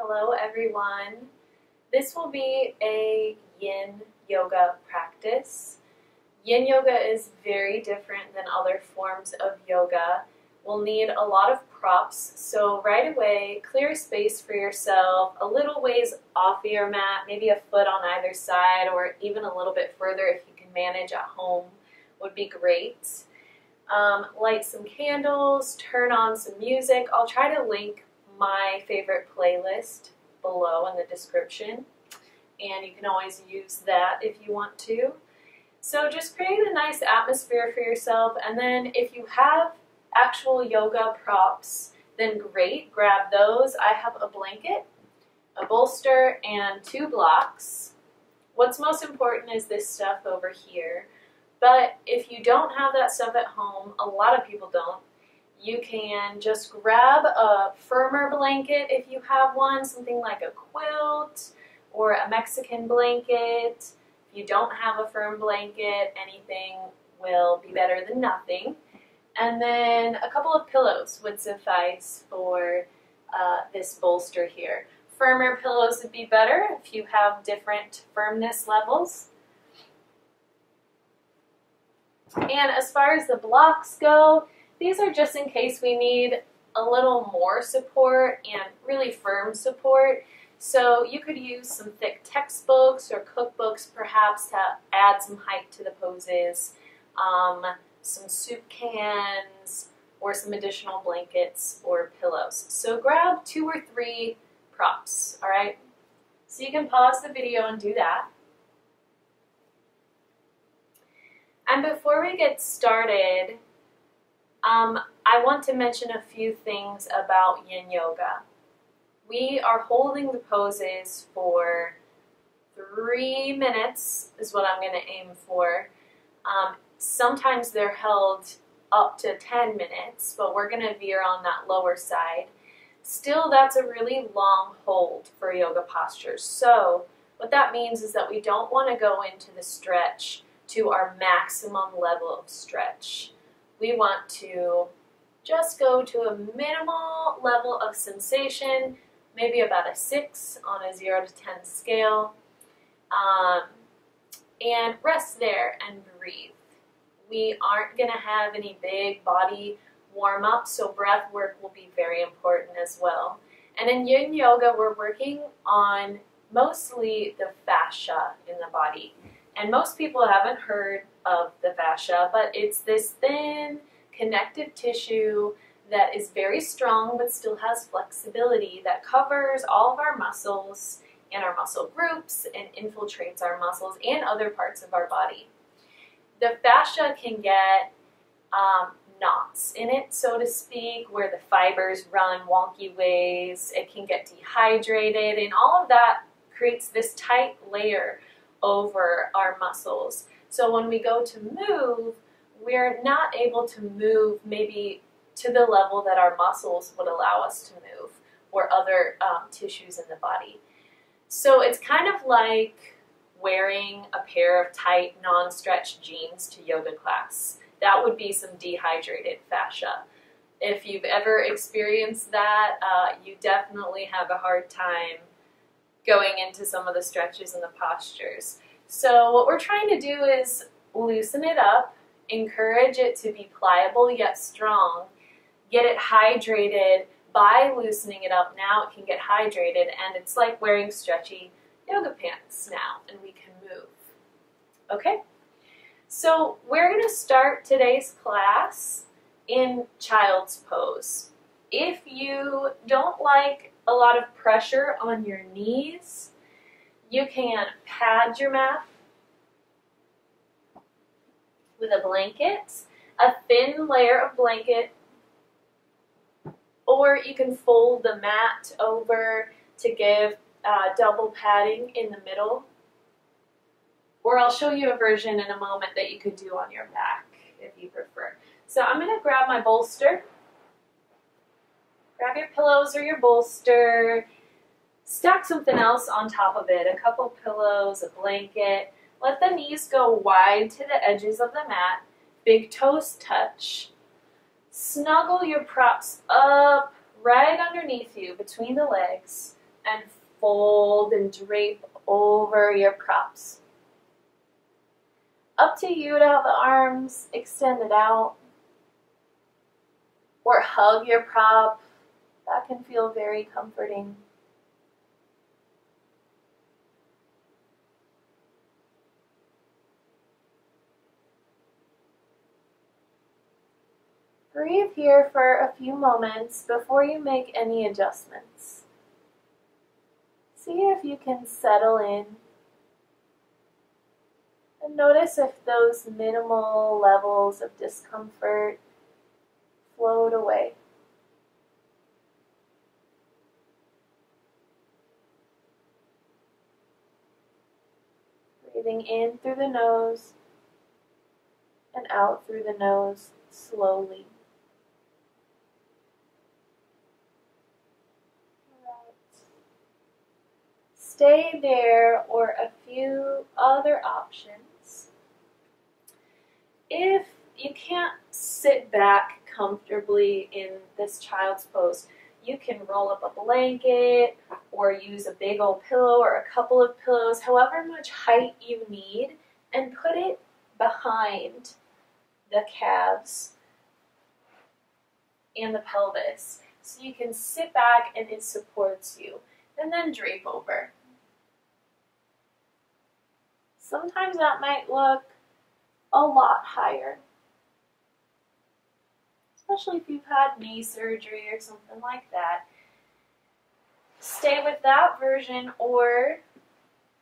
Hello everyone. This will be a yin yoga practice. Yin yoga is very different than other forms of yoga. We'll need a lot of props, so right away clear space for yourself, a little ways off of your mat, maybe a foot on either side or even a little bit further if you can manage at home would be great. Light some candles, turn on some music. I'll try to link my favorite playlist below in the description, and you can always use that if you want to. So just create a nice atmosphere for yourself, and then if you have actual yoga props, then great, grab those. I have a blanket, a bolster, and 2 blocks. What's most important is this stuff over here. But if you don't have that stuff at home, a lot of people don't, you can just grab a firmer blanket if you have one, something like a quilt or a Mexican blanket. If you don't have a firm blanket, anything will be better than nothing. And then a couple of pillows would suffice for this bolster here. Firmer pillows would be better if you have different firmness levels. And as far as the blocks go, these are just in case we need a little more support and really firm support. So you could use some thick textbooks or cookbooks perhaps to add some height to the poses, some soup cans, or some additional blankets or pillows. So grab 2 or 3 props, all right? So you can pause the video and do that. And before we get started, I want to mention a few things about yin yoga. We are holding the poses for 3 minutes is what I'm going to aim for. Sometimes they're held up to 10 minutes, but we're going to veer on that lower side. Still, that's a really long hold for yoga postures. So what that means is that we don't want to go into the stretch to our maximum level of stretch. We want to just go to a minimal level of sensation, maybe about a 6 on a 0 to 10 scale, and rest there and breathe. We aren't going to have any big body warm-up, so breath work will be very important as well. And in yin yoga, we're working on mostly the fascia in the body. And most people haven't heard of the fascia, but it's this thin connective tissue that is very strong but still has flexibility that covers all of our muscles and our muscle groups and infiltrates our muscles and other parts of our body. The fascia can get knots in it, so to speak, where the fibers run wonky ways. It can get dehydrated, and all of that creates this tight layer over our muscles. So when we go to move, we're not able to move maybe to the level that our muscles would allow us to move or other tissues in the body. So it's kind of like wearing a pair of tight non-stretch jeans to yoga class. That would be some dehydrated fascia. If you've ever experienced that, you definitely have a hard time going into some of the stretches and the postures. So what we're trying to do is loosen it up, encourage it to be pliable yet strong, get it hydrated by loosening it up. Now it can get hydrated, and it's like wearing stretchy yoga pants now, and we can move. Okay? So we're going to start today's class in child's pose. If you don't like a lot of pressure on your knees, you can pad your mat with a blanket, a thin layer of blanket, or you can fold the mat over to give double padding in the middle. Or I'll show you a version in a moment that you could do on your back if you prefer. So I'm going to grab my bolster. Grab your pillows or your bolster. Stack something else on top of it, a couple pillows, a blanket. Let the knees go wide to the edges of the mat. Big toes touch. Snuggle your props up right underneath you between the legs. and fold and drape over your props. Up to you to have the arms extended out or hug your prop. That can feel very comforting. Breathe here for a few moments before you make any adjustments. See if you can settle in and notice if those minimal levels of discomfort float away. Breathing in through the nose and out through the nose slowly. Stay there or a few other options. If you can't sit back comfortably in this child's pose, you can roll up a blanket or use a big old pillow or a couple of pillows, however much height you need, and put it behind the calves and the pelvis so you can sit back and it supports you, and then drape over. Sometimes that might look a lot higher, especially if you've had knee surgery or something like that. Stay with that version, or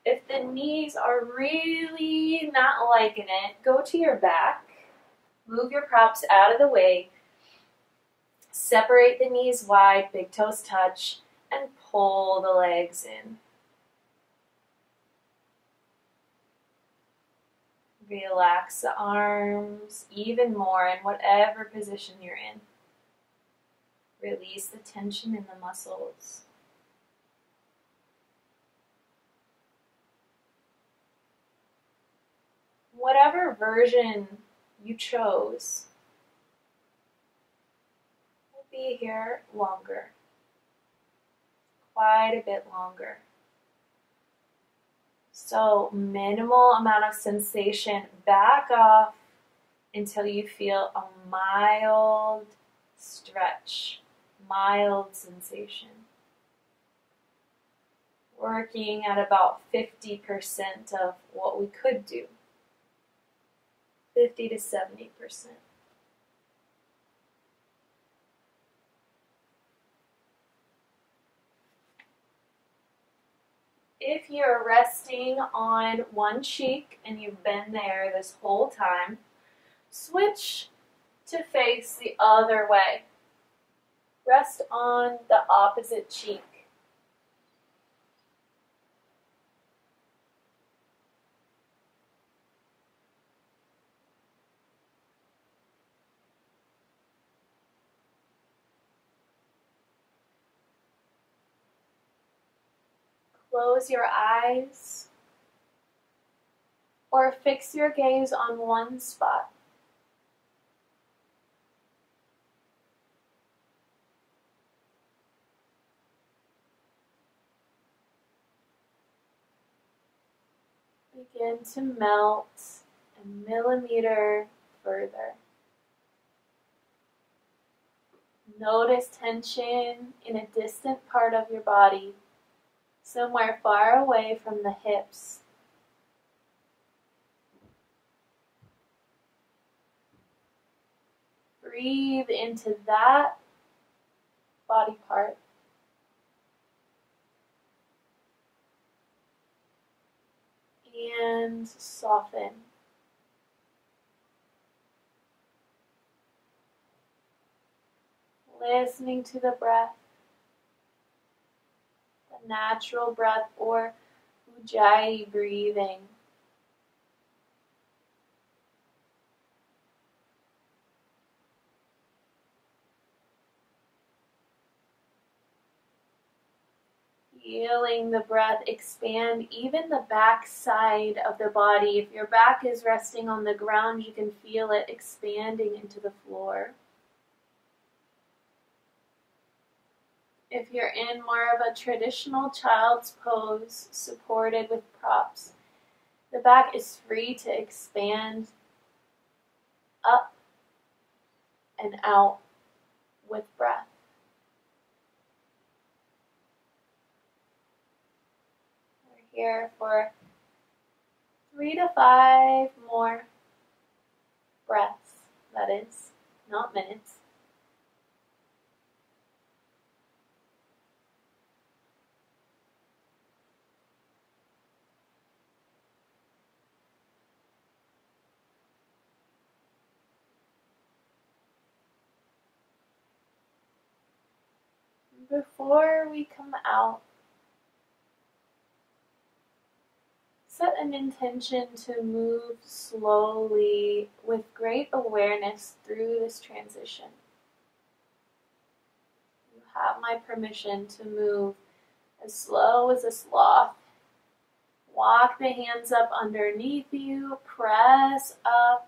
if the knees are really not liking it, go to your back, move your props out of the way, separate the knees wide, big toes touch, and pull the legs in. Relax the arms even more in whatever position you're in. Release the tension in the muscles. Whatever version you chose will be here longer, quite a bit longer. So minimal amount of sensation. Back off until you feel a mild stretch, mild sensation. Working at about 50% of what we could do. 50 to 70%. If you're resting on one cheek and you've been there this whole time, switch to face the other way. Rest on the opposite cheek. Close your eyes or fix your gaze on one spot. Begin to melt a millimeter further. Notice tension in a distant part of your body, somewhere far away from the hips. Breathe into that body part. And soften. Listening to the breath, the natural breath or ujjayi breathing. Feeling the breath expand even the back side of the body. If your back is resting on the ground, you can feel it expanding into the floor. If you're in more of a traditional child's pose, supported with props, the back is free to expand up and out with breath. We're here for 3 to 5 more breaths, that is, not minutes. Before we come out, set an intention to move slowly with great awareness through this transition. You have my permission to move as slow as a sloth. Walk the hands up underneath you, press up.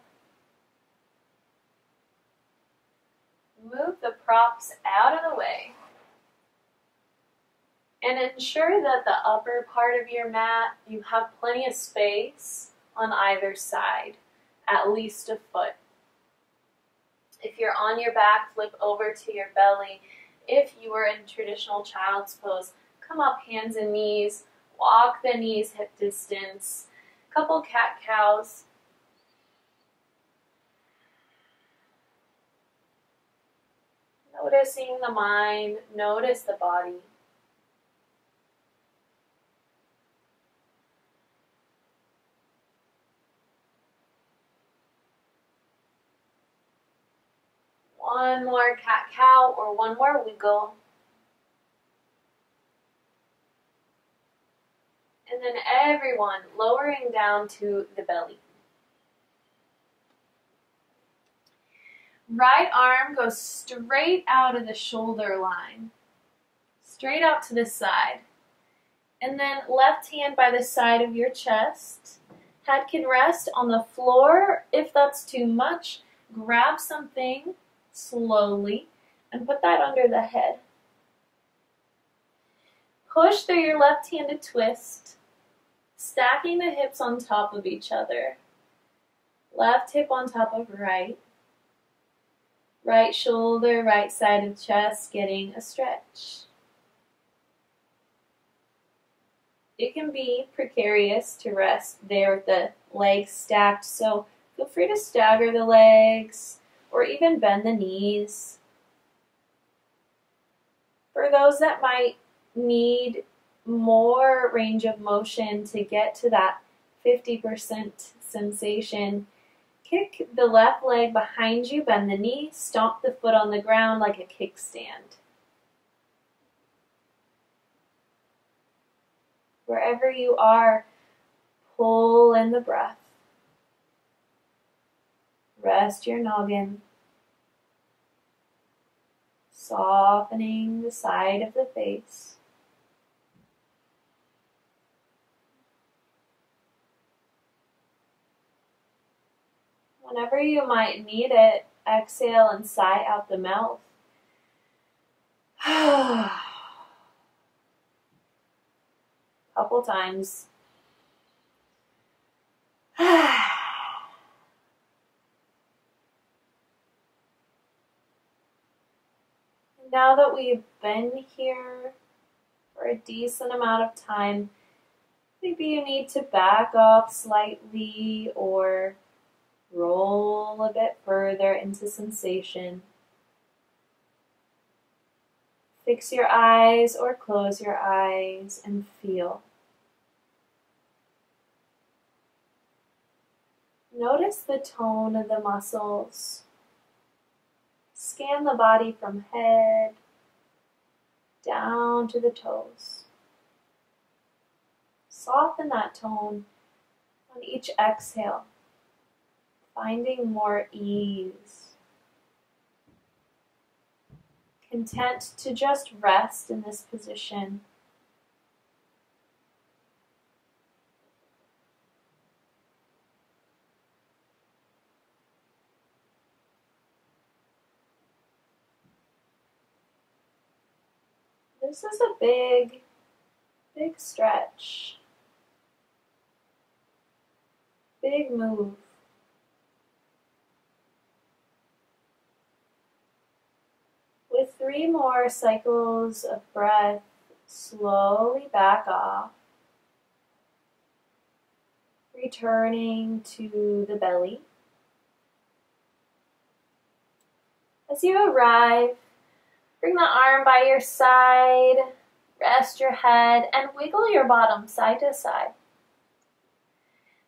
Move the props out of the way. And ensure that the upper part of your mat, you have plenty of space on either side, at least a foot. If you're on your back, flip over to your belly. If you are in traditional child's pose, come up hands and knees, walk the knees hip distance, couple cat-cows. Noticing the mind, notice the body. One more cat-cow or one more wiggle. And then everyone lowering down to the belly. Right arm goes straight out of the shoulder line. Straight out to the side. And then left hand by the side of your chest. Head can rest on the floor. If that's too much, grab something slowly and put that under the head. Push through your left-handed twist, stacking the hips on top of each other. Left hip on top of right. Right shoulder, right side of chest, getting a stretch. It can be precarious to rest there with the legs stacked, so feel free to stagger the legs or even bend the knees. For those that might need more range of motion to get to that 50% sensation, kick the left leg behind you, bend the knee, stomp the foot on the ground like a kickstand. Wherever you are, pull in the breath. Rest your noggin. Softening the side of the face. Whenever you might need it, exhale and sigh out the mouth. Couple times. Now that we've been here for a decent amount of time, maybe you need to back off slightly or roll a bit further into sensation. Fix your eyes or close your eyes and feel. Notice the tone of the muscles. Scan the body from head down to the toes. Soften that tone on each exhale, finding more ease. Content to just rest in this position. This is a big stretch. Big move. With 3 more cycles of breath, slowly back off, returning to the belly. As you arrive, bring the arm by your side, rest your head, and wiggle your bottom side to side.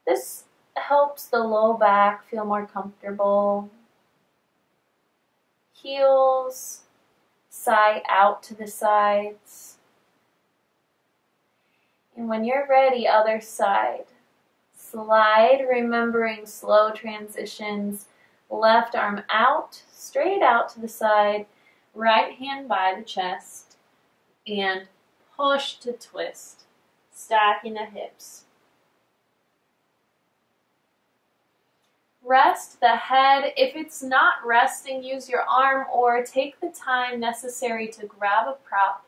This helps the low back feel more comfortable. Heels sigh out to the sides. And when you're ready, other side. Slide, remembering slow transitions. Left arm out, straight out to the side. Right hand by the chest. And push to twist. Stacking the hips. Rest the head. If it's not resting, use your arm or take the time necessary to grab a prop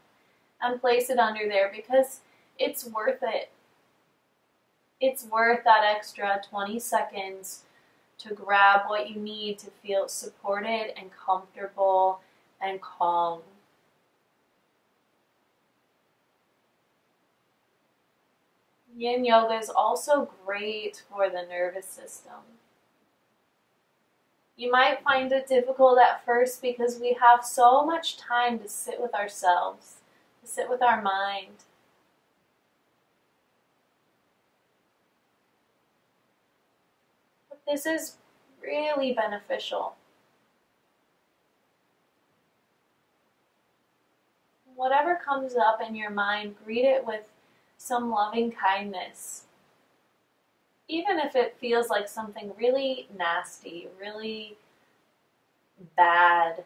and place it under there because it's worth it. It's worth that extra 20 seconds to grab what you need to feel supported and comfortable and calm. Yin yoga is also great for the nervous system. You might find it difficult at first because we have so much time to sit with ourselves, to sit with our mind. But this is really beneficial. Whatever comes up in your mind, greet it with some loving kindness. Even if it feels like something really nasty, really bad.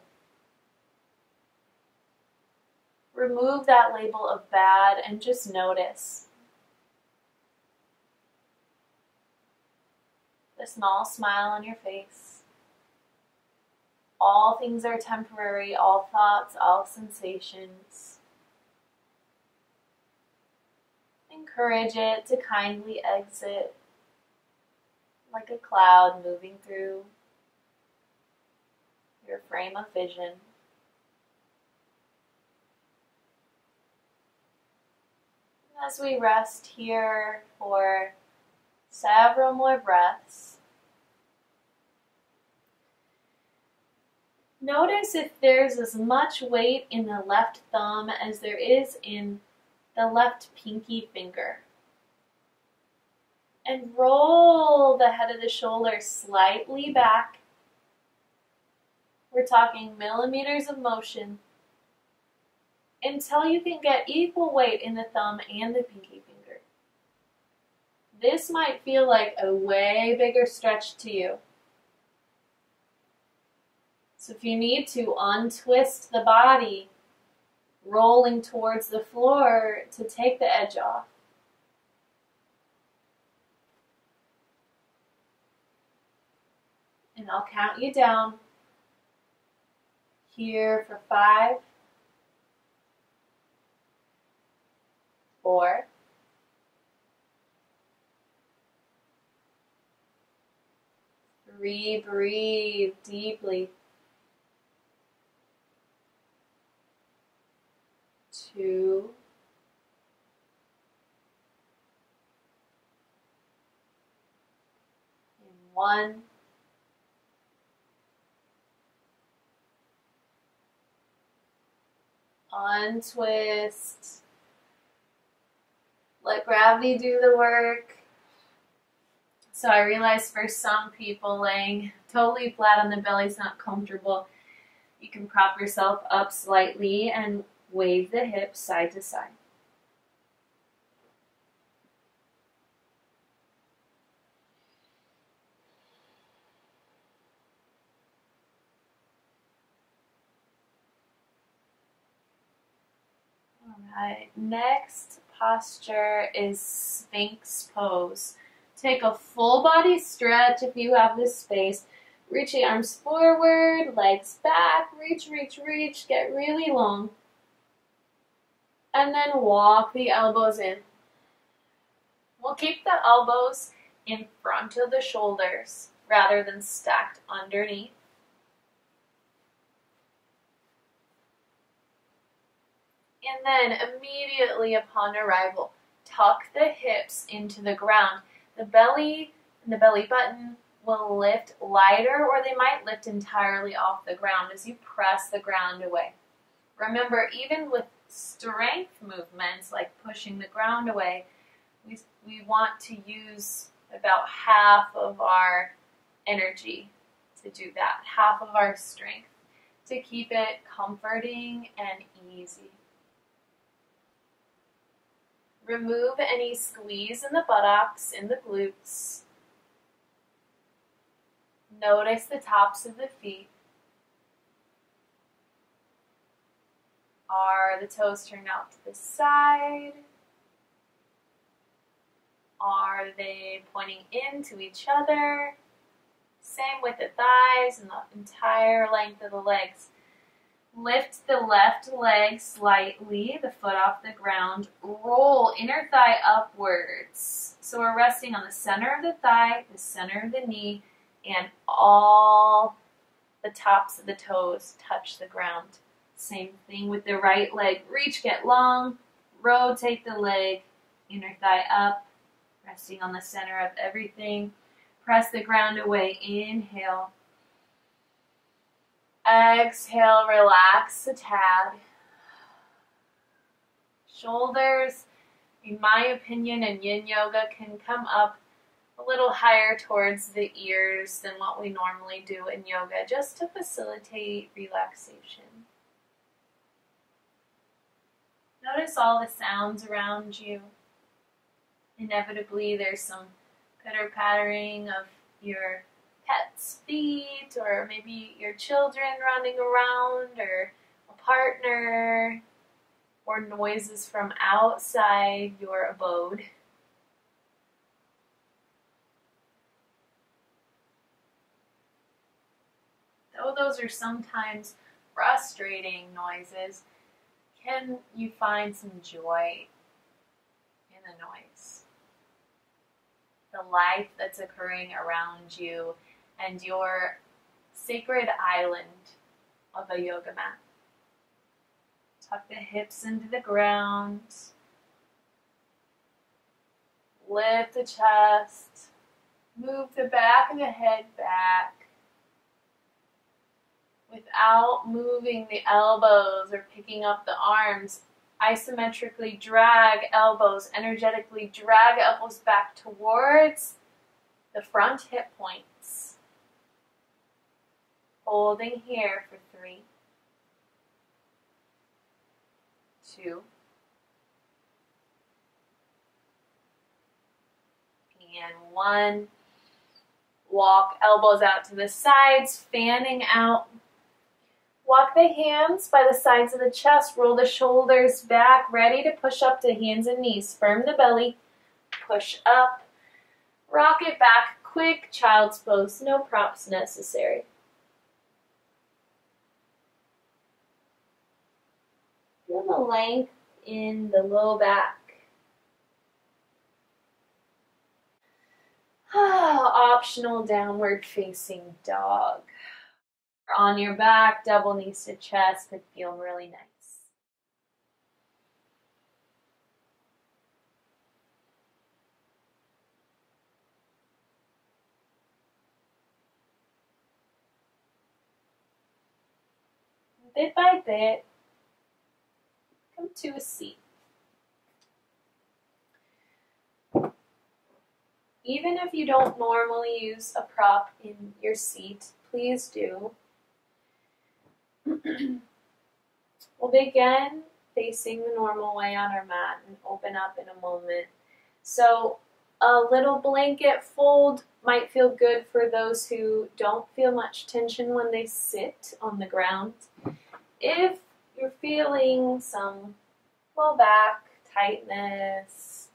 Remove that label of bad and just notice. The small smile on your face. All things are temporary, all thoughts, all sensations. Encourage it to kindly exit. Like a cloud moving through your frame of vision. And as we rest here for several more breaths, notice if there's as much weight in the left thumb as there is in the left pinky finger. And roll the head of the shoulders slightly back. We're talking millimeters of motion until you can get equal weight in the thumb and the pinky finger. This might feel like a way bigger stretch to you. So if you need to, untwist the body, rolling towards the floor to take the edge off. And I'll count you down here for 5, 4, 3, breathe deeply, 2, 1. Untwist. Let gravity do the work. So I realize for some people laying totally flat on the belly is not comfortable. You can prop yourself up slightly and wave the hips side to side. Alright, next posture is Sphinx pose. Take a full body stretch if you have the space. Reach the arms forward, legs back, reach, reach, reach, get really long. And then walk the elbows in. We'll keep the elbows in front of the shoulders rather than stacked underneath. And then immediately upon arrival, tuck the hips into the ground. The belly and the belly button will lift lighter, or they might lift entirely off the ground as you press the ground away. Remember, even with strength movements like pushing the ground away, we want to use about half of our energy to do that, half of our strength, to keep it comforting and easy. Remove any squeeze in the buttocks, in the glutes. Notice the tops of the feet. Are the toes turned out to the side? Are they pointing into each other? Same with the thighs and the entire length of the legs. Lift the left leg slightly, the foot off the ground. Roll inner thigh upwards. So we're resting on the center of the thigh, the center of the knee, and all the tops of the toes touch the ground. Same thing with the right leg. Reach, get long, rotate the leg, inner thigh up, resting on the center of everything. Press the ground away. Inhale. Exhale, relax a tad. Shoulders, in my opinion, in yin yoga can come up a little higher towards the ears than what we normally do in yoga, just to facilitate relaxation. Notice all the sounds around you. Inevitably, there's some pitter-pattering of your pet's feet, or maybe your children running around, or a partner, or noises from outside your abode. Though those are sometimes frustrating noises, can you find some joy in the noise? The life that's occurring around you and your sacred island of a yoga mat. Tuck the hips into the ground. Lift the chest. Move the back of the head back. Without moving the elbows or picking up the arms, isometrically drag elbows, energetically drag elbows back towards the front hip points. Holding here for 3, 2, and 1. Walk elbows out to the sides, fanning out. Walk the hands by the sides of the chest. Roll the shoulders back, ready to push up to hands and knees. Firm the belly. Push up. Rock it back. Quick child's pose. No props necessary. Feel the length in the low back. Optional downward facing dog. On your back, double knees to chest could feel really nice. Bit by bit, come to a seat. Even if you don't normally use a prop in your seat, please do. We'll begin facing the normal way on our mat and open up in a moment. So a little blanket fold might feel good for those who don't feel much tension when they sit on the ground. If you're feeling some low back tightness,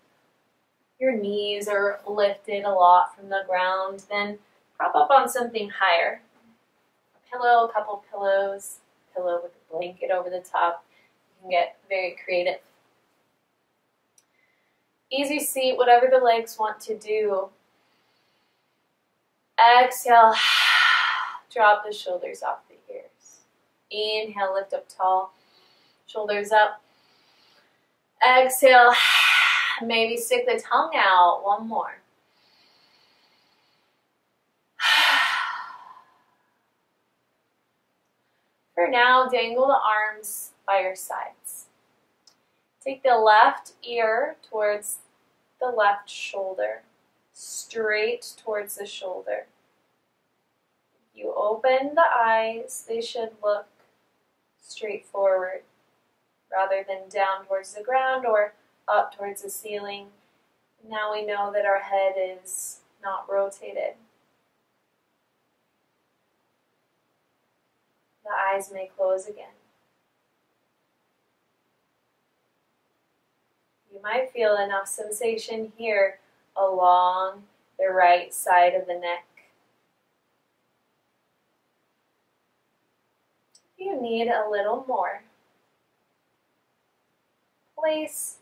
your knees are lifted a lot from the ground, then prop up on something higher. A pillow, a couple pillows, pillow with a blanket over the top. You can get very creative Easy seat, whatever the legs want to do. Exhale, drop the shoulders off the ears. Inhale, lift up tall, shoulders up. Exhale, maybe stick the tongue out. One more. For now, dangle the arms by your sides. Take the left ear towards the left shoulder, straight towards the shoulder. You open the eyes, they should look straight forward rather than down towards the ground or up towards the ceiling. Now we know that our head is not rotated. The eyes may close again. You might feel enough sensation here along the right side of the neck. You need a little more. Place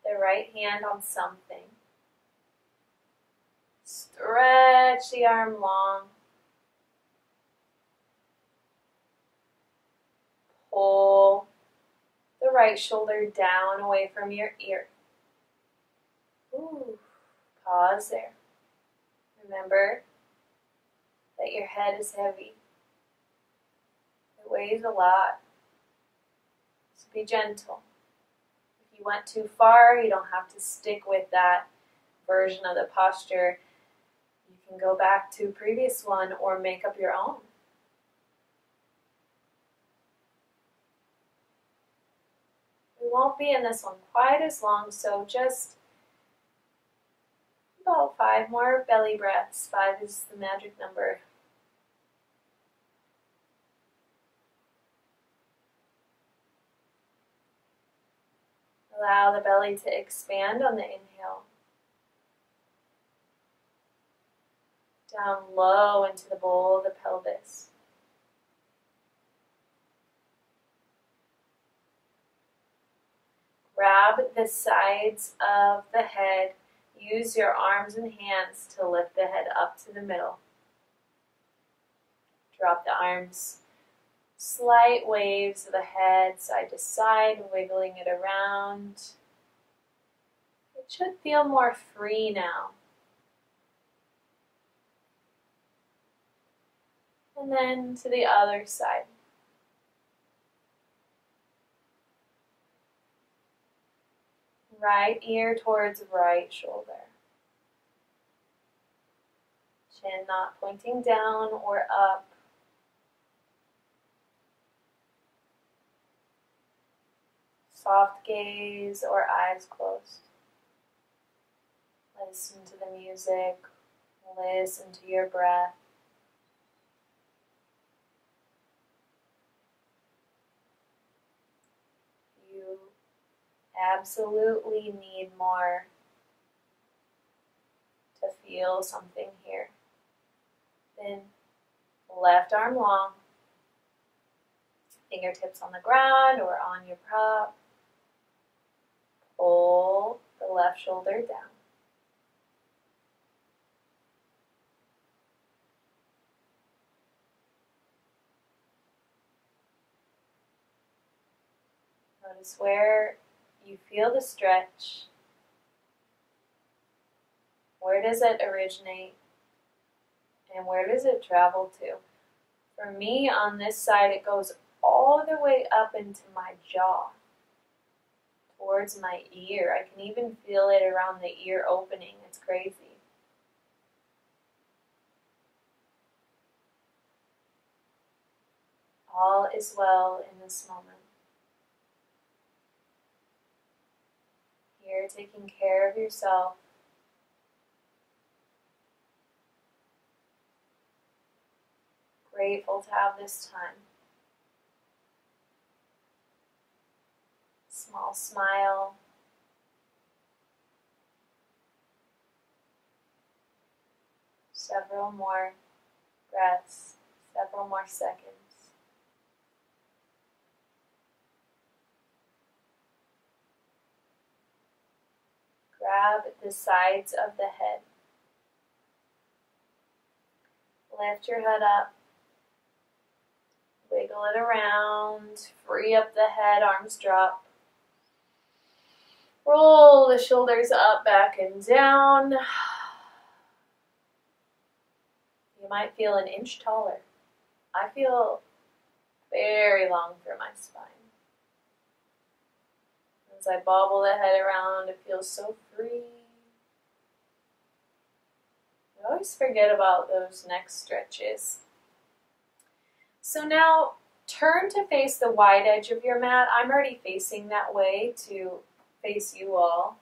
the right hand on something. Stretch the arm long. Pull the right shoulder down away from your ear. Ooh, pause there. Remember that your head is heavy. It weighs a lot. So be gentle. If you went too far, you don't have to stick with that version of the posture. You can go back to a previous one or make up your own. We won't be in this one quite as long, so just about 5 more belly breaths. 5 is the magic number. Allow the belly to expand on the inhale. Down low into the bowl of the pelvis. Grab the sides of the head. Use your arms and hands to lift the head up to the middle. Drop the arms. Slight waves of the head side to side, wiggling it around. It should feel more free now. And then to the other side. Right ear towards right shoulder. Chin not pointing down or up. Soft gaze or eyes closed. Listen to the music. Listen to your breath. You absolutely need more to feel something here. Then left arm long. Fingertips on the ground or on your prop. Pull the left shoulder down. Notice where you feel the stretch. Where does it originate? And where does it travel to? For me, on this side, it goes all the way up into my jaw, towards my ear. I can even feel it around the ear opening. It's crazy. All is well in this moment. Here, taking care of yourself. Grateful to have this time. Small smile. Several more breaths, several more seconds. Grab the sides of the head. Lift your head up. Wiggle it around. Free up the head, arms drop. Roll the shoulders up, back, and down. You might feel an inch taller. I feel very long through my spine. As I bobble the head around, it feels so free. I always forget about those neck stretches. So now turn to face the wide edge of your mat. I'm already facing that way to face you all.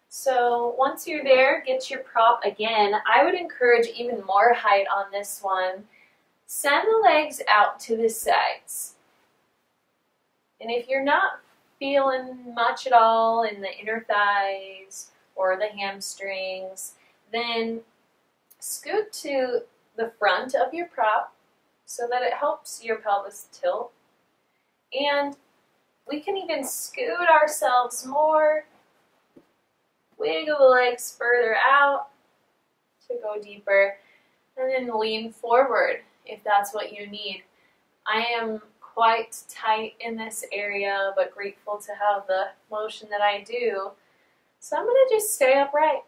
So once you're there, get your prop again. I would encourage even more height on this one. Send the legs out to the sides. And if you're not feeling much at all in the inner thighs or the hamstrings, then scoot to the front of your prop so that it helps your pelvis tilt. And we can even scoot ourselves more, wiggle the legs further out to go deeper, and then lean forward if that's what you need. I am quite tight in this area, but grateful to have the motion that I do. So I'm going to just stay upright.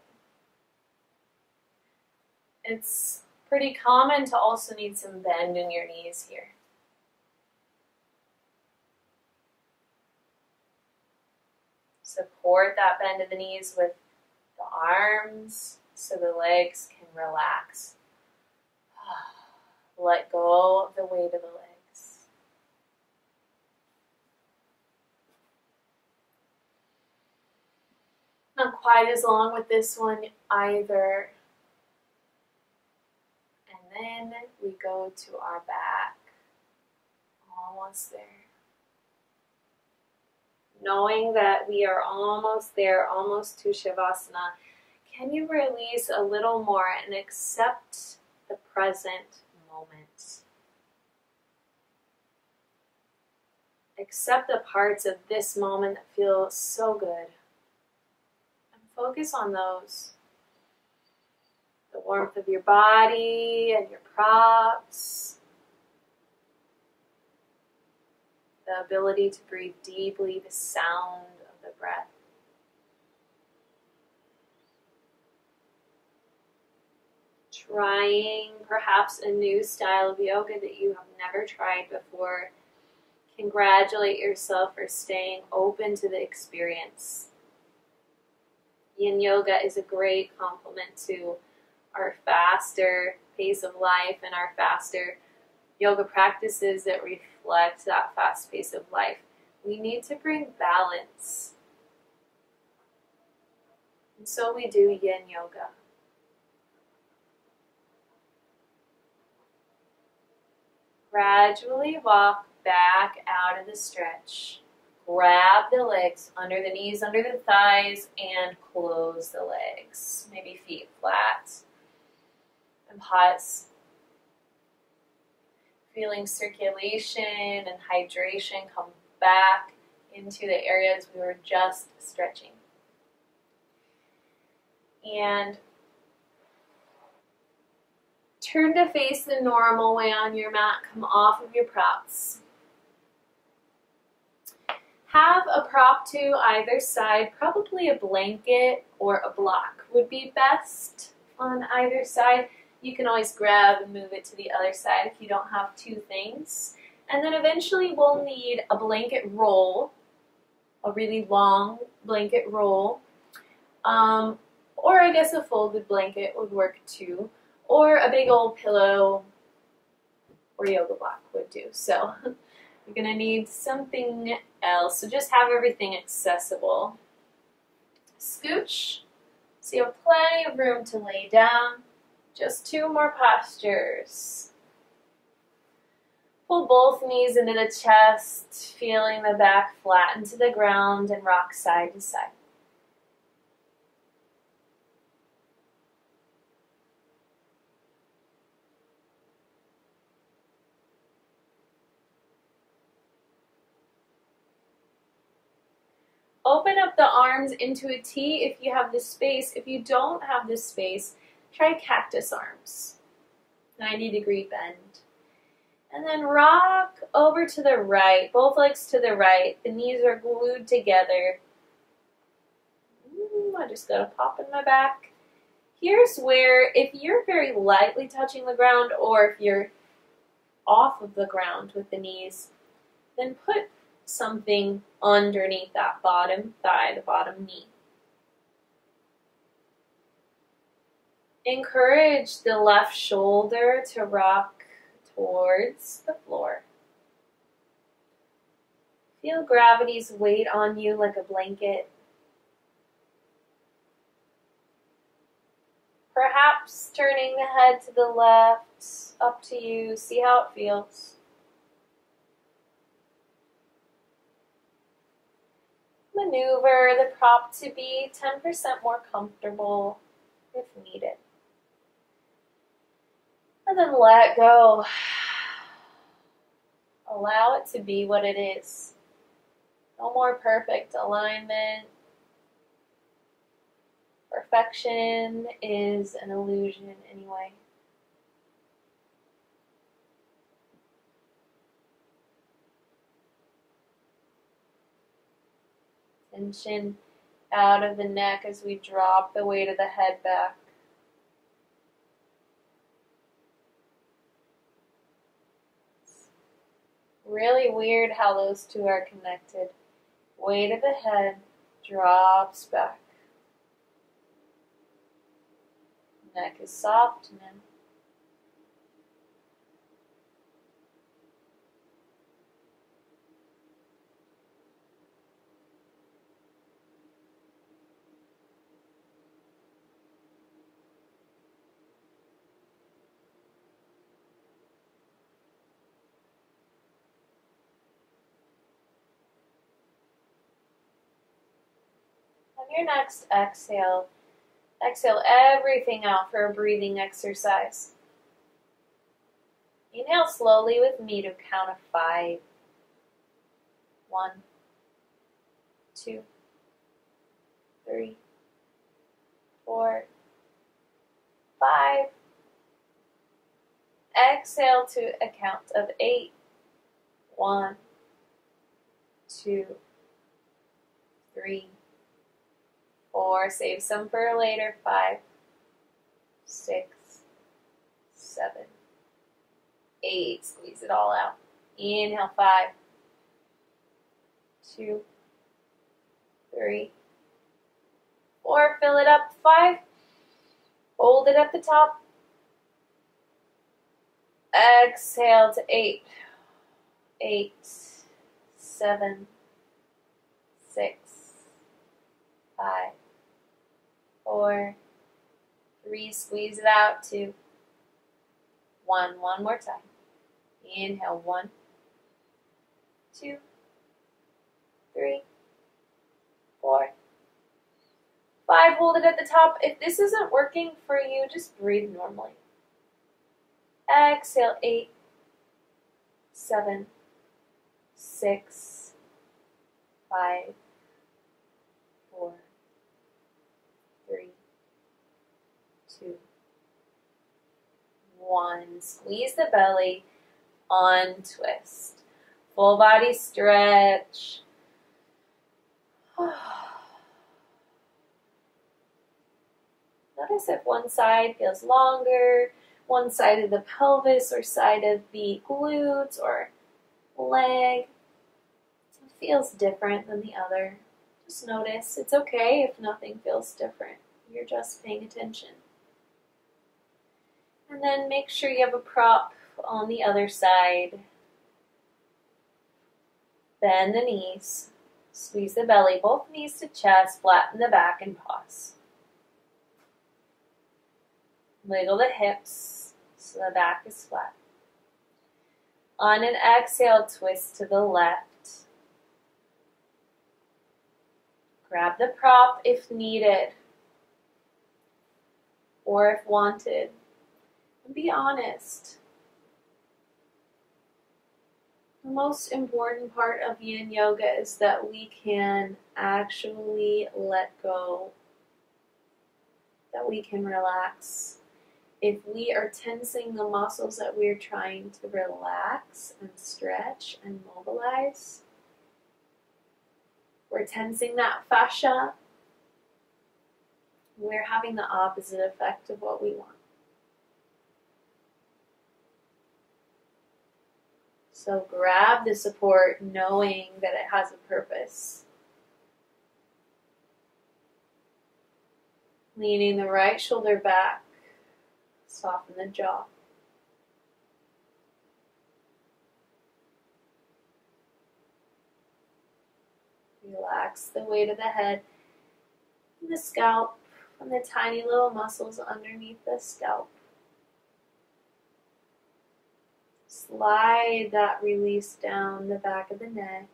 It's pretty common to also need some bend in your knees here. Support that bend of the knees with the arms so the legs can relax. Let go of the weight of the legs. Not quite as long with this one either. And then we go to our back. Almost there. Knowing that we are almost there, almost to Shavasana, can you release a little more and accept the present moment? Accept the parts of this moment that feel so good. And focus on those. The warmth of your body and your props. The ability to breathe deeply, the sound of the breath. Trying perhaps a new style of yoga that you have never tried before. Congratulate yourself for staying open to the experience. Yin yoga is a great complement to our faster pace of life and our faster yoga practices that reflect that fast pace of life. We need to bring balance. And so we do yin yoga. Gradually walk back out of the stretch. Grab the legs under the knees, under the thighs, and close the legs. Maybe feet flat. And pause. Feeling circulation and hydration come back into the areas we were just stretching. And turn to face the normal way on your mat. Come off of your props. Have a prop to either side. Probably a blanket or a block would be best on either side. You can always grab and move it to the other side if you don't have two things. And then eventually we'll need a blanket roll, a really long blanket roll. Or I guess a folded blanket would work too. Or a big old pillow or yoga block would do. So you're going to need something else. So just have everything accessible. Scooch. So you have plenty of room to lay down. Just two more postures. Pull both knees into the chest, feeling the back flatten to the ground and rock side to side. Open up the arms into a T if you have the space. If you don't have the space, try cactus arms. 90-degree bend. And then rock over to the right, both legs to the right. The knees are glued together. I just got a pop in my back. Here's where, if you're very lightly touching the ground or if you're off of the ground with the knees, then put something underneath that bottom thigh, the bottom knee. Encourage the left shoulder to rock towards the floor. Feel gravity's weight on you like a blanket. Perhaps turning the head to the left, up to you, see how it feels. Maneuver the prop to be 10% more comfortable if needed. And then let go. Allow it to be what it is. No more perfect alignment. Perfection is an illusion anyway. Tension out of the neck as we drop the weight of the head back. It's really weird how those two are connected. Weight of the head drops back. Neck is softening. On your next exhale, exhale everything out for a breathing exercise. Inhale slowly with me to count of 5. 1, 2, 3, 4, 5. Exhale to a count of 8. 1, 2, 3, 4. Save some for later. 5, 6, 7, 8. Squeeze it all out. Inhale. 5, 2, 3, 4. Fill it up. 5. Hold it at the top. Exhale to 8. 8, 7, 6, 5, 4, 3. Squeeze it out. 2, 1. One more time. Inhale. 1, 2, 3, 4, 5. Hold it at the top. If this isn't working for you, just breathe normally. Exhale. 8, 7, 6, 5, 4, 3, 2, 1. Squeeze the belly, untwist. Full body stretch. Notice if one side feels longer, one side of the pelvis or side of the glutes or leg feels different than the other. Just notice. It's okay if nothing feels different. You're just paying attention. And then make sure you have a prop on the other side. Bend the knees. Squeeze the belly, both knees to chest, flatten the back and pause. Wiggle the hips so the back is flat. On an exhale, twist to the left. Grab the prop if needed or if wanted. And be honest. The most important part of yin yoga is that we can actually let go, that we can relax. If we are tensing the muscles that we're trying to relax and stretch and mobilize, we're tensing that fascia, we're having the opposite effect of what we want. So grab the support knowing that it has a purpose. Leaning the right shoulder back, soften the jaw. Relax the weight of the head and the scalp and the tiny little muscles underneath the scalp. Slide that release down the back of the neck,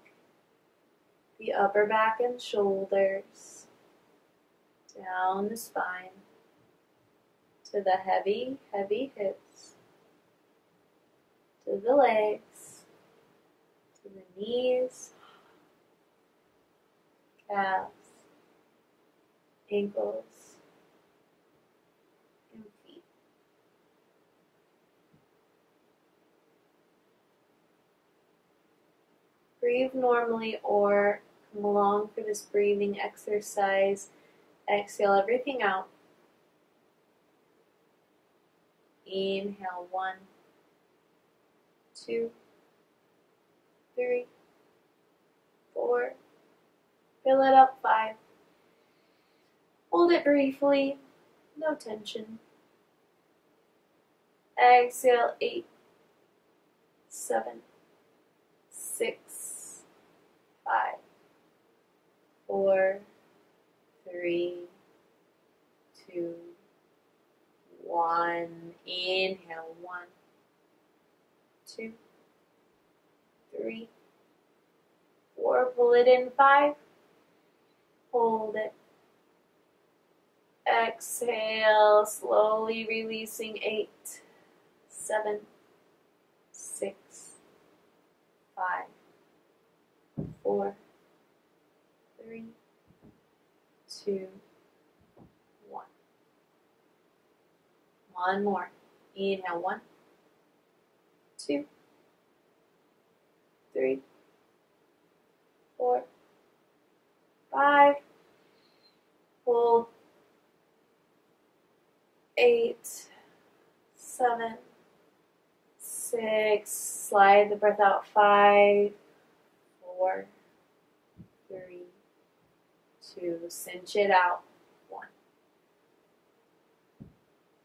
the upper back and shoulders, down the spine, to the heavy, heavy hips, to the legs, to the knees, calves, ankles, and feet. Breathe normally or come along for this breathing exercise. Exhale everything out. Inhale 1, 2, 3, 4. Fill it up 5. Hold it briefly. No tension. Exhale 8, 7, 6, 5, 4, 3, 2, 1. Inhale 1, 2, 3, 4. Pull it in 5. Hold it. Exhale, slowly releasing 8, 7, 6, 5, 4, 3, 2, 1. One more. Inhale 1, 2, 3, 4, 5. Hold. 8, 7, 6. Slide the breath out. 5, 4, 3, 2. Cinch it out. 1.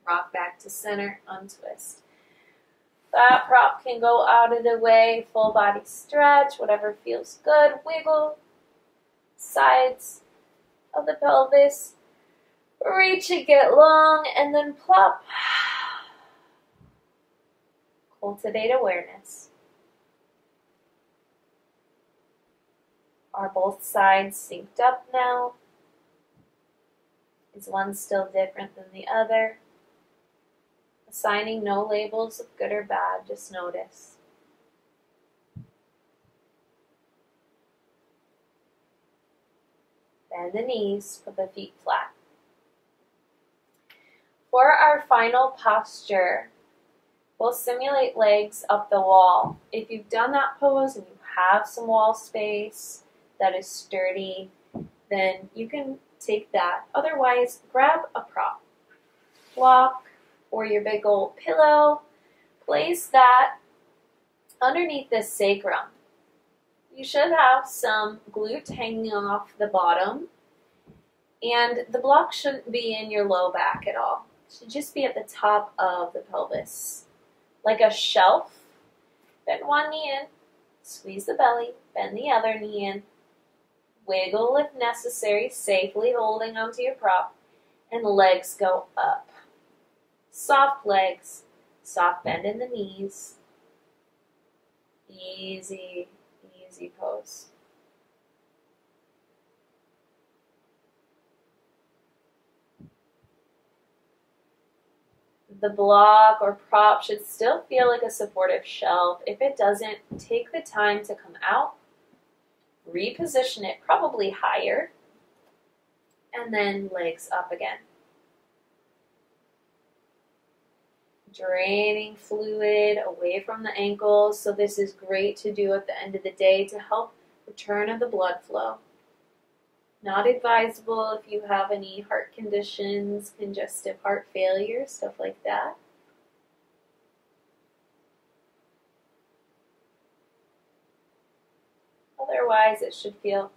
Rock back to center. Untwist. That prop can go out of the way. Full body stretch. Whatever feels good. Wiggle. Sides of the pelvis. Reach it, get long, and then plop. Cultivate awareness. Are both sides synced up now? Is one still different than the other? Assigning no labels of good or bad, just notice. Bend the knees, put the feet flat. For our final posture, we'll simulate legs up the wall. If you've done that pose and you have some wall space that is sturdy, then you can take that. Otherwise, grab a prop, block, or your big old pillow. Place that underneath the sacrum. You should have some glute hanging off the bottom, and the block shouldn't be in your low back at all. It should just be at the top of the pelvis. Like a shelf. Bend one knee in, squeeze the belly, bend the other knee in, wiggle if necessary, safely holding onto your prop, and legs go up. Soft legs, soft bend in the knees. Easy, easy pose. The block or prop should still feel like a supportive shelf. If it doesn't, take the time to come out, reposition it probably higher, and then legs up again. Draining fluid away from the ankles. So this is great to do at the end of the day to help return of the blood flow. Not advisable if you have any heart conditions, congestive heart failure, stuff like that. Otherwise, it should feel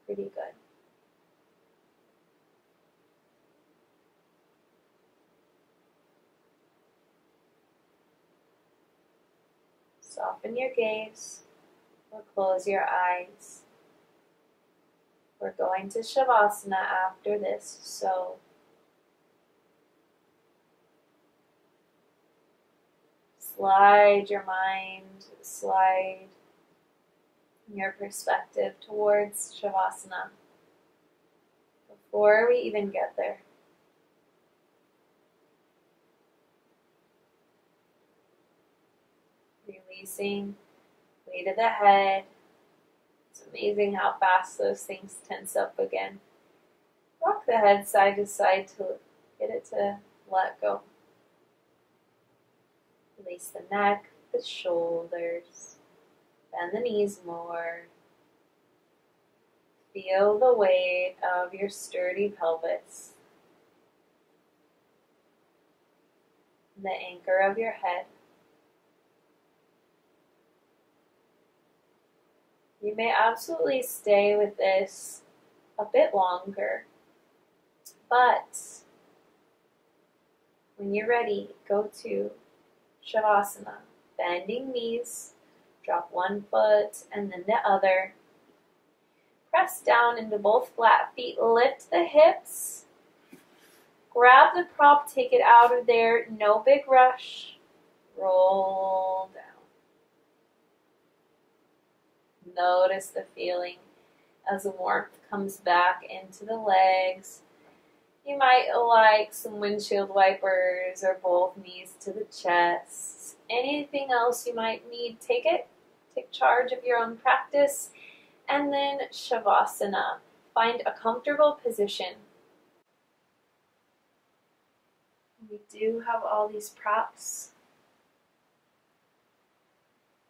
pretty good. Soften your gaze or close your eyes. We're going to Shavasana after this, so slide your mind, slide your perspective towards Shavasana before we even get there. Releasing weight of the head. It's amazing how fast those things tense up again. Rock the head side to side to get it to let go. Release the neck, the shoulders. Bend the knees more. Feel the weight of your sturdy pelvis. The anchor of your head. You may absolutely stay with this a bit longer, but when you're ready, go to Shavasana, bending knees, drop one foot and then the other. Press down into both flat feet, lift the hips, grab the prop, take it out of there, no big rush, roll down. Notice the feeling as the warmth comes back into the legs. You might like some windshield wipers or both knees to the chest. Anything else you might need, take it. Take charge of your own practice. And then Shavasana. Find a comfortable position. We do have all these props.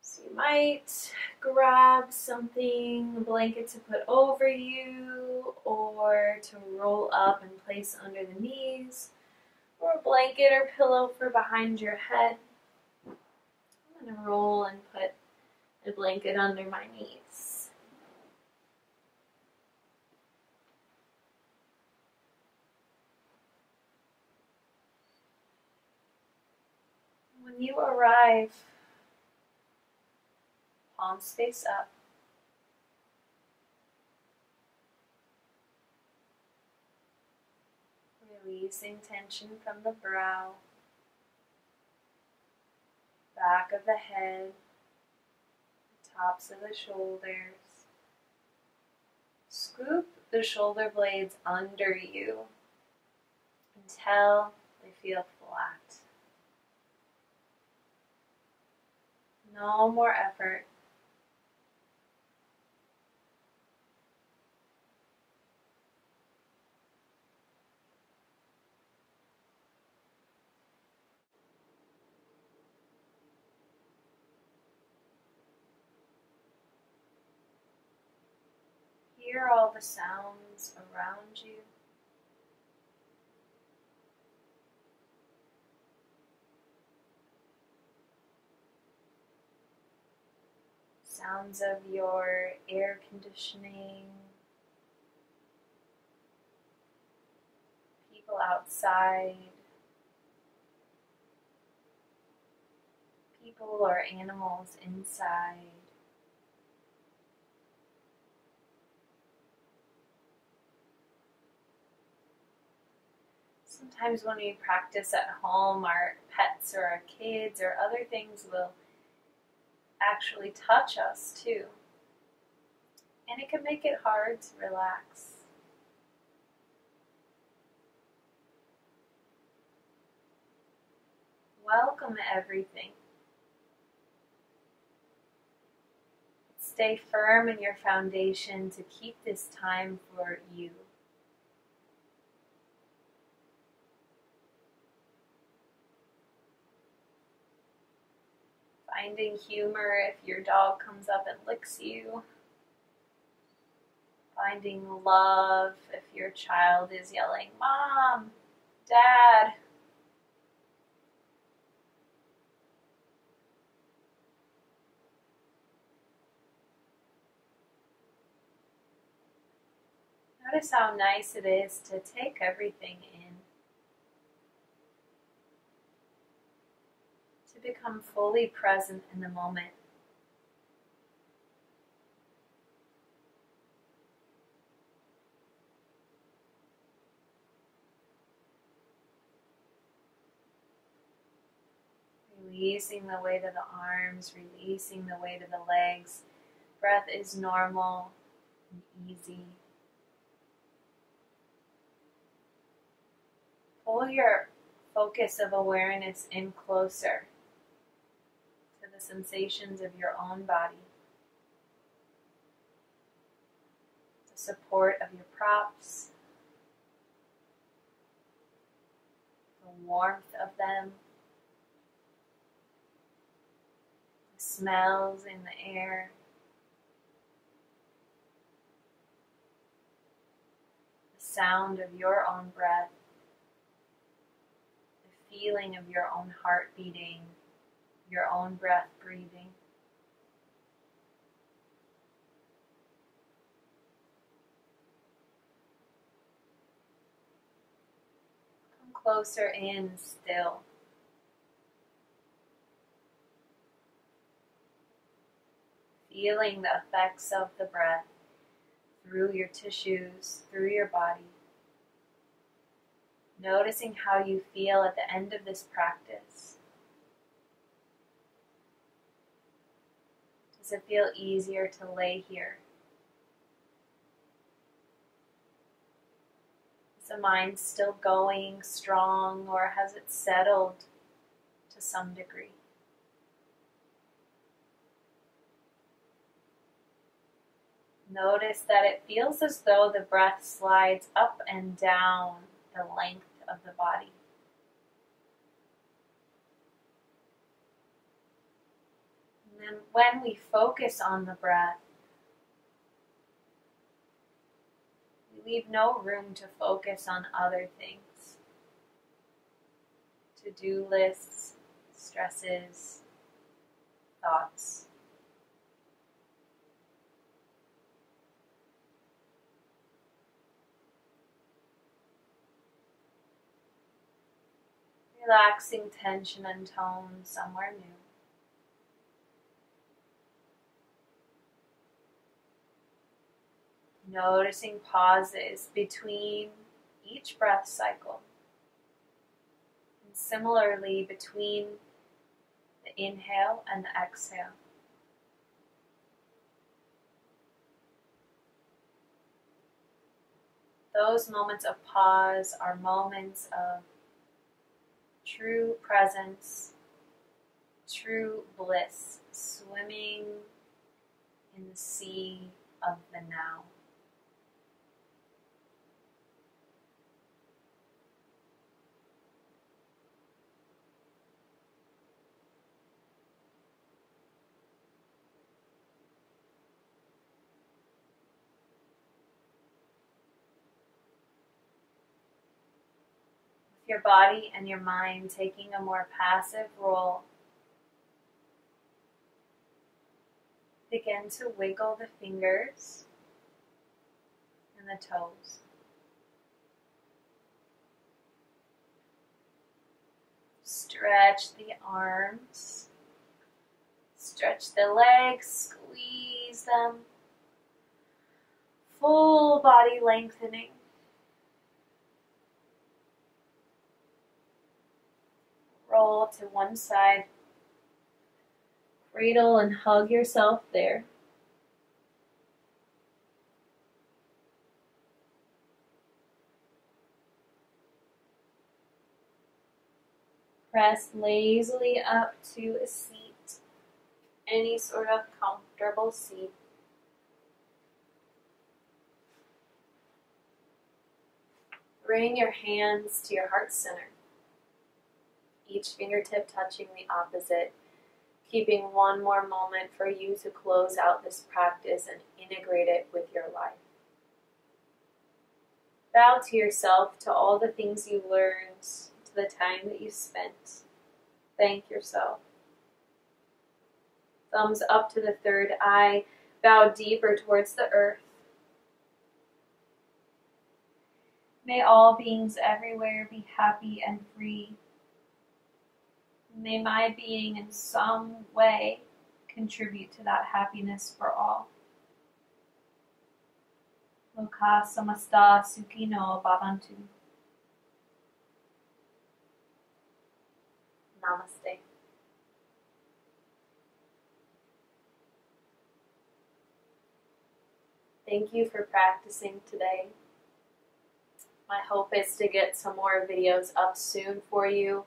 So you might grab something, a blanket to put over you, or to roll up and place under the knees, or a blanket or pillow for behind your head. I'm going to roll and put a blanket under my knees. When you arrive, palms face up. Releasing tension from the brow, back of the head, tops of the shoulders. Scoop the shoulder blades under you until they feel flat. No more effort. Hear all the sounds around you. Sounds of your air conditioning, people outside, people or animals inside. Sometimes when we practice at home, our pets or our kids or other things will actually touch us too. And it can make it hard to relax. Welcome everything. Stay firm in your foundation to keep this time for you. Finding humor if your dog comes up and licks you. Finding love if your child is yelling, "Mom, Dad." Notice how nice it is to take everything in. To become fully present in the moment. Releasing the weight of the arms, releasing the weight of the legs. Breath is normal and easy. Pull your focus of awareness in closer to the sensations of your own body. The support of your props. The warmth of them. The smells in the air. The sound of your own breath. Feeling of your own heart beating, your own breath breathing. Come closer in still. Feeling the effects of the breath through your tissues, through your body. Noticing how you feel at the end of this practice. Does it feel easier to lay here? Is the mind still going strong, or has it settled to some degree? Notice that it feels as though the breath slides up and down the length of the body. And then when we focus on the breath, we leave no room to focus on other things. To-do lists, stresses, thoughts. Relaxing tension and tone somewhere new. Noticing pauses between each breath cycle. And similarly between the inhale and the exhale. Those moments of pause are moments of true presence, true bliss, swimming in the sea of the now. Your body and your mind taking a more passive role. Begin to wiggle the fingers and the toes. Stretch the arms. Stretch the legs, squeeze them. Full body lengthening. Roll to one side. Cradle and hug yourself there. Press lazily up to a seat, any sort of comfortable seat. Bring your hands to your heart center, each fingertip touching the opposite, keeping one more moment for you to close out this practice and integrate it with your life. Bow to yourself, to all the things you learned, to the time that you spent. Thank yourself. Thumbs up to the third eye. Bow deeper towards the earth. May all beings everywhere be happy and free. May my being in some way contribute to that happiness for all. Loka samasta sukhino bhavantu. Namaste. Thank you for practicing today. My hope is to get some more videos up soon for you.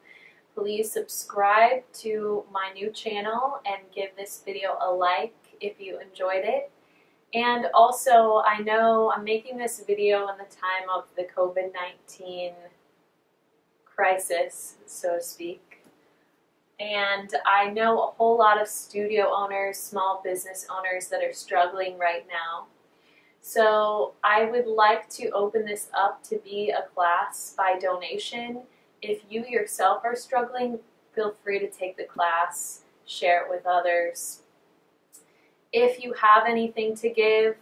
Please subscribe to my new channel and give this video a like if you enjoyed it. And also, I know I'm making this video in the time of the COVID-19 crisis, so to speak. And I know a whole lot of studio owners, small business owners that are struggling right now. So I would like to open this up to be a class by donation. If you yourself are struggling, feel free to take the class, share it with others. If you have anything to give,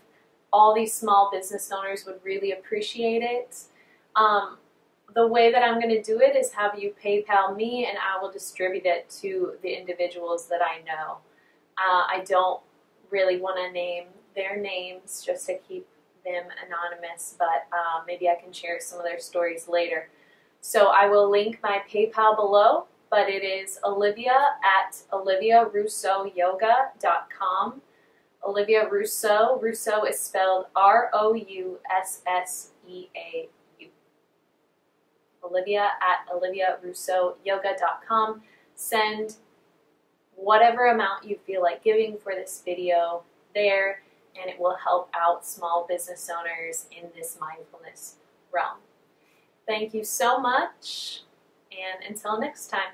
all these small business owners would really appreciate it. The way that I'm going to do it is have you PayPal me and I will distribute it to the individuals that I know. I don't really want to name their names just to keep them anonymous, but maybe I can share some of their stories later. So I will link my PayPal below, but it is oliviarousseauyoga.com. Olivia Rousseau. Rousseau is spelled R-O-U-S-S-E-A-U. Oliviarousseauyoga.com. Send whatever amount you feel like giving for this video there, and it will help out small business owners in this mindfulness realm. Thank you so much, and until next time.